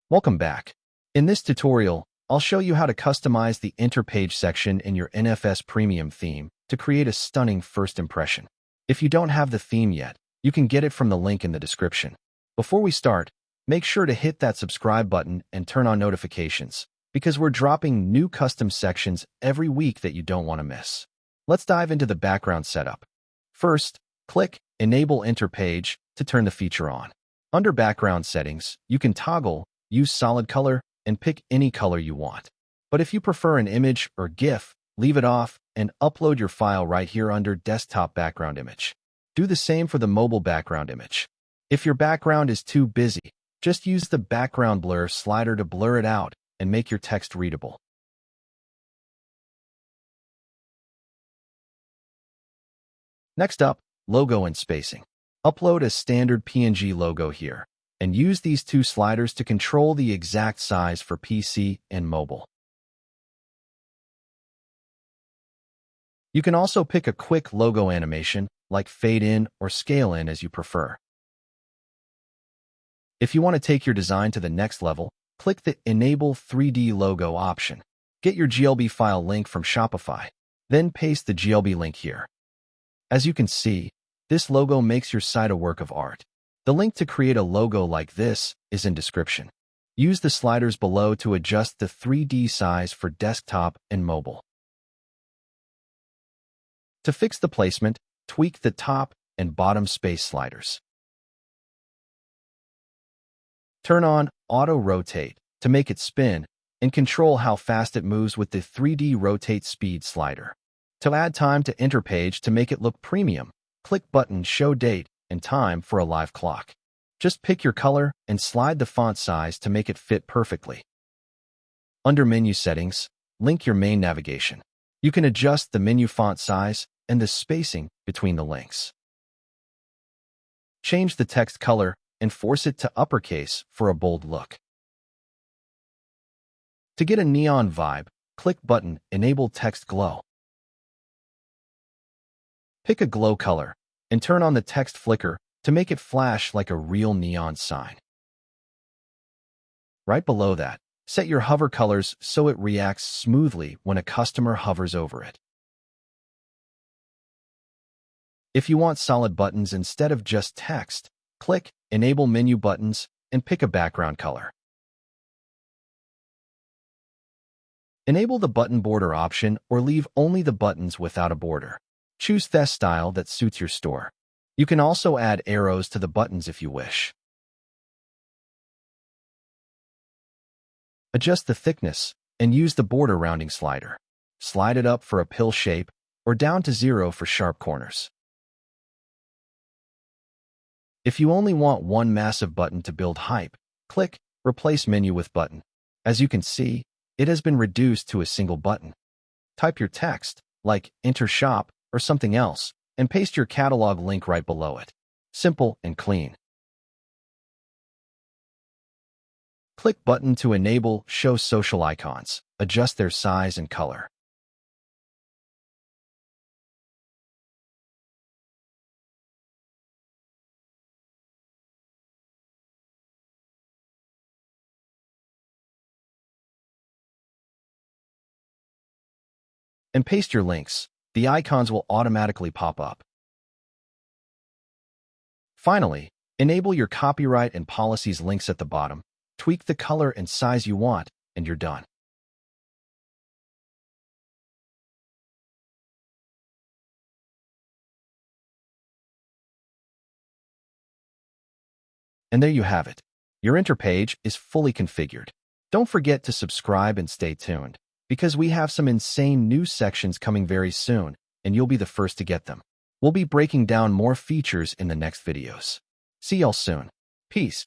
Welcome back. In this tutorial, I'll show you how to customize the Interpage section in your NFS Premium theme to create a stunning first impression. If you don't have the theme yet, you can get it from the link in the description. Before we start, make sure to hit that subscribe button and turn on notifications, because we're dropping new custom sections every week that you don't want to miss. Let's dive into the background setup. First, click Enable Interpage to turn the feature on. Under Background Settings, you can toggle Use Solid Color and pick any color you want. But if you prefer an image or GIF, leave it off and upload your file right here under Desktop Background Image. Do the same for the mobile background image. If your background is too busy, just use the Background Blur slider to blur it out and make your text readable. Next up, logo and spacing. Upload a standard PNG logo here, and use these two sliders to control the exact size for PC and mobile. You can also pick a quick logo animation, like fade in or scale in as you prefer. If you want to take your design to the next level, click the Enable 3D Logo option. Get your GLB file link from Shopify, then paste the GLB link here. As you can see, this logo makes your site a work of art. The link to create a logo like this is in description. Use the sliders below to adjust the 3D size for desktop and mobile. To fix the placement, tweak the top and bottom space sliders. Turn on Auto Rotate to make it spin and control how fast it moves with the 3D Rotate Speed slider. To add time to Interpage to make it look premium, click button Show Date and Time for a live clock. Just pick your color and slide the font size to make it fit perfectly. Under Menu Settings, link your main navigation. You can adjust the menu font size and the spacing between the links. Change the text color and force it to uppercase for a bold look. To get a neon vibe, click button Enable Text Glow. Pick a glow color and turn on the text flicker to make it flash like a real neon sign. Right below that, set your hover colors so it reacts smoothly when a customer hovers over it. If you want solid buttons instead of just text, click Enable Menu Buttons and pick a background color. Enable the button border option or leave only the buttons without a border. Choose the style that suits your store. You can also add arrows to the buttons if you wish. Adjust the thickness and use the border rounding slider. Slide it up for a pill shape or down to 0 for sharp corners. If you only want one massive button to build hype, click Replace Menu with Button. As you can see, it has been reduced to a single button. Type your text, like Enter Shop or something else, and paste your catalog link right below it. Simple and clean. Click button to enable Show Social Icons. Adjust their size and color. And paste your links. The icons will automatically pop up. Finally, enable your copyright and policies links at the bottom. Tweak the color and size you want, and you're done. And there you have it. Your Interpage is fully configured. Don't forget to subscribe and stay tuned, because we have some insane new sections coming very soon, and you'll be the first to get them. We'll be breaking down more features in the next videos. See y'all soon. Peace.